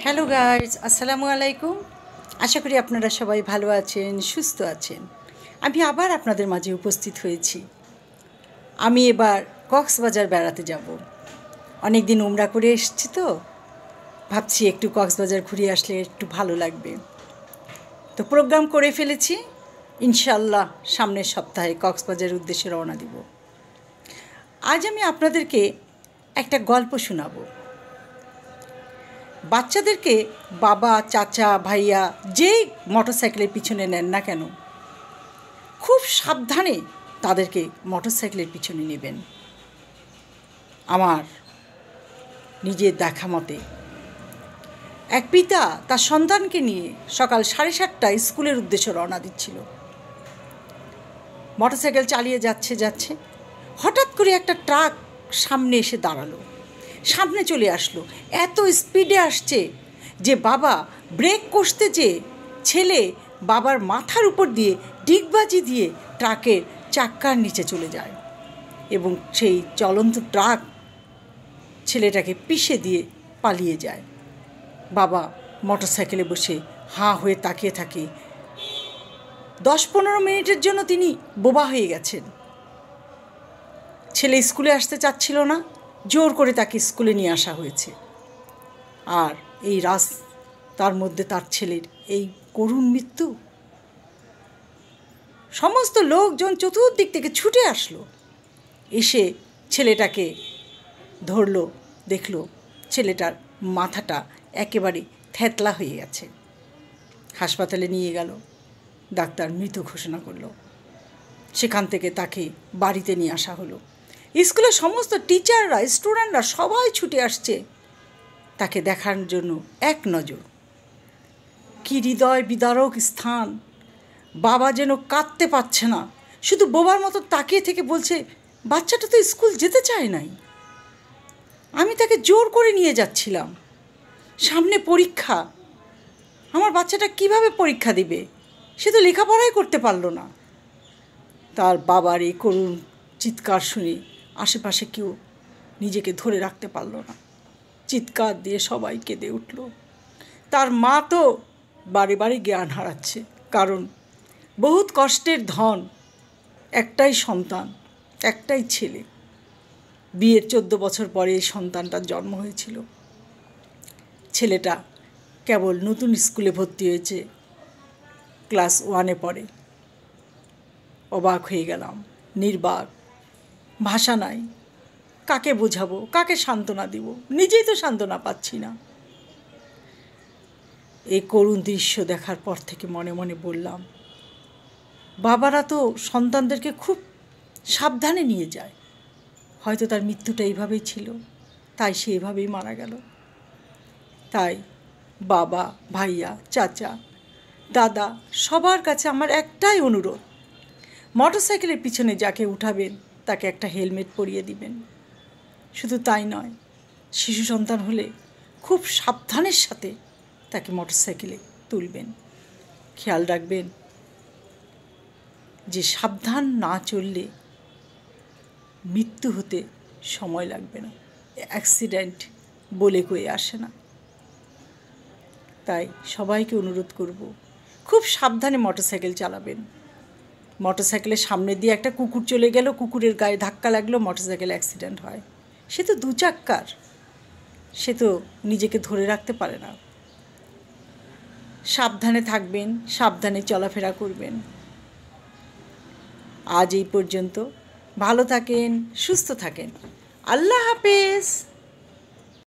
Hello guys, আসসালামু আলাইকুম। আশা করি আপনারা সবাই ভালো আছেন, সুস্থ আছেন। আমি আবার আপনাদের মাঝে উপস্থিত হয়েছি। আমি এবার কক্সবাজার বেড়াতে যাব। অনেক দিন উমরা করে এসেছি তো ভাবছি একটু কক্সবাজার ঘুরে আসলে একটু ভালো লাগবে। তো প্রোগ্রাম করে ফেলেছি, ইনশাল্লাহ সামনের সপ্তাহে কক্সবাজারের উদ্দেশ্যে রওনা দিব। আজ আমি আপনাদেরকে একটা গল্প শোনাবো। বাচ্চাদেরকে বাবা, চাচা, ভাইয়া যেই মোটরসাইকেলের পিছনে নেন না কেন, খুব সাবধানে তাদেরকে মোটরসাইকেলের পিছনে নেবেন। আমার নিজের দেখা মতে এক পিতা তার সন্তানকে নিয়ে সকাল 7:30টায় স্কুলের উদ্দেশ্যে রওনা দিচ্ছিল। মোটরসাইকেল চালিয়ে যাচ্ছে হঠাৎ করে একটা ট্রাক সামনে এসে দাঁড়ালো, সামনে চলে আসলো। এত স্পিডে আসছে যে বাবা ব্রেক কষতে যেয়ে ছেলে বাবার মাথার উপর দিয়ে ডিগবাজি দিয়ে ট্রাকের চাক্কার নিচে চলে যায় এবং সেই চলন্ত ট্রাক ছেলেটাকে পিষে দিয়ে পালিয়ে যায়। বাবা মোটরসাইকেলে বসে হাঁ হয়ে তাকিয়ে থাকে। 10-15 মিনিটের জন্য তিনি বোবা হয়ে গেছেন। ছেলে স্কুলে আসতে চাচ্ছিল না, জোর করে তাকে স্কুলে নিয়ে আসা হয়েছে। আর এই তার মধ্যে তার ছেলের এই করুণ মৃত্যু। সমস্ত লোকজন চতুর্দিক থেকে ছুটে আসলো, এসে ছেলেটাকে ধরলো, দেখলো ছেলেটার মাথাটা একেবারে থ্যাতলা হয়ে গেছে। হাসপাতালে নিয়ে গেল, ডাক্তার মৃত ঘোষণা করলো। সেখান থেকে তাকে বাড়িতে নিয়ে আসা হলো। স্কুলের সমস্ত টিচাররা, স্টুডেন্টরা সবাই ছুটে আসছে তাকে দেখার জন্য এক নজর। কি হৃদয় বিদারক স্থান! বাবা যেন কাঁদতে পারছে না, শুধু বোবার মতো তাকিয়ে থেকে বলছে, বাচ্চাটা তো স্কুল যেতে চায় নাই, আমি তাকে জোর করে নিয়ে যাচ্ছিলাম, সামনে পরীক্ষা, আমার বাচ্চাটা কিভাবে পরীক্ষা দিবে, সে তো লেখাপড়াই করতে পারলো না। তার বাবার এই করুণ চিৎকার শুনে আশেপাশে কেউ নিজেকে ধরে রাখতে পারল না, চিৎকার দিয়ে সবাই কেঁদে উঠল। তার মা তো বারে বারে জ্ঞান হারাচ্ছে, কারণ বহুত কষ্টের ধন, একটাই সন্তান, একটাই ছেলে। বিয়ের 14 বছর পরে এই সন্তানটার জন্ম হয়েছিল। ছেলেটা কেবল নতুন স্কুলে ভর্তি হয়েছে, ক্লাস 1-এ পড়ে। অবাক হয়ে গেলাম, নির্বাক, ভাষা নাই, কাকে বোঝাবো, কাকে সান্ত্বনা দিব, নিজেই তো সান্ত্বনা পাচ্ছি না। এই করুণ দৃশ্য দেখার পর থেকে মনে মনে বললাম, বাবারা তো সন্তানদেরকে খুব সাবধানে নিয়ে যায়, হয়তো তার মৃত্যুটা এইভাবেই ছিল, তাই সে এভাবেই মারা গেল। তাই বাবা, ভাইয়া, চাচা, দাদা সবার কাছে আমার একটাই অনুরোধ, মোটরসাইকেলের পিছনে যাকে উঠাবেন তাকে একটা হেলমেট পরিয়ে দিবেন। শুধু তাই নয়, শিশু সন্তান হলে খুব সাবধানের সাথে তাকে মোটরসাইকেলে তুলবেন। খেয়াল রাখবেন যে সাবধান না চললে মৃত্যু হতে সময় লাগবে না, অ্যাক্সিডেন্ট বলে কয়ে আসে না। তাই সবাইকে অনুরোধ করব, খুব সাবধানে মোটরসাইকেল চালাবেন। মোটরসাইকেলের সামনে দিয়ে একটা কুকুর চলে গেল, কুকুরের গায়ে ধাক্কা লাগলো, মোটরসাইকেল অ্যাক্সিডেন্ট হয়। সে তো 2 চাক্কার, সে তো নিজেকে ধরে রাখতে পারে না। সাবধানে থাকবেন, সাবধানে চলাফেরা করবেন। আজ এই পর্যন্ত। ভালো থাকেন, সুস্থ থাকেন। আল্লাহ হাফেজ।